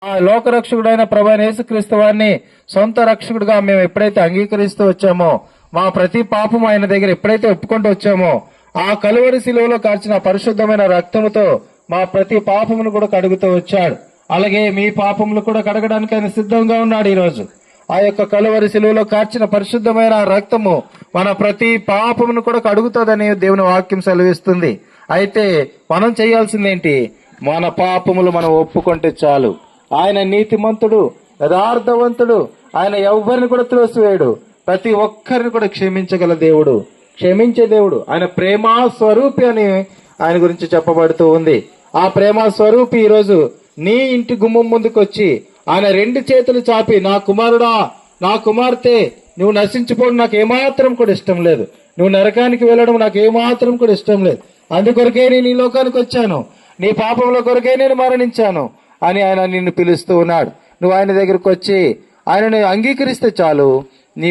ఆ లోకరక్షకుడైన ప్రభువైన యేసుక్రీస్తు వారిని సొంత రక్షకుడిగా మేము ఎప్పుడైతే అంగీకరిస్తూ వచ్చామో, మా ప్రతి పాపం ఆయన దగ్గర ఎప్పుడైతే ఒప్పుకుంటూ వచ్చామో, ఆ కలువరి శిలువలో కార్చిన పరిశుద్ధమైన రక్తముతో మా ప్రతి పాపమును కూడా కడుగుతూ వచ్చాడు. అలాగే మీ పాపములు కూడా కడగడానికి ఆయన సిద్ధంగా ఉన్నాడు. ఈ రోజు ఆ యొక్క కలువరి శిలువలో కార్చిన పరిశుద్ధమైన రక్తము మన ప్రతి పాపమును కూడా కడుగుతుందని దేవుని వాక్యం సెలవిస్తుంది. అయితే మనం చేయాల్సిందేంటి? మన పాపములు మనం ఒప్పుకుంటే చాలు. ఆయన నీతిమంతుడు, యథార్థవంతుడు. ఆయన ఎవ్వరిని కూడా త్రోసివేయడు. ప్రతి ఒక్కరిని కూడా క్షమించగల దేవుడు, క్షమించే దేవుడు. ఆయన ప్రేమా స్వరూపి అని ఆయన గురించి చెప్పబడుతూ ఉంది. ఆ ప్రేమా స్వరూపి ఈరోజు నీ ఇంటి గుమ్మం ముందుకు వచ్చి ఆయన రెండు చేతులు చాపి, నా కుమారుడా, నా కుమార్తె, నువ్వు నశించిపోవడం నాకు ఏమాత్రం కూడా ఇష్టం లేదు, నువ్వు నరకానికి వెళ్ళడం నాకు ఏమాత్రం కూడా ఇష్టం లేదు, అందుకొరకే నేను ఈ లోకానికి వచ్చాను, నీ పాపముల కొరకే నేను మరణించాను అని ఆయన నిన్ను పిలుస్తూ ఉన్నాడు. నువ్వు ఆయన దగ్గరకు వచ్చి ఆయనను అంగీకరిస్తే చాలు. నీ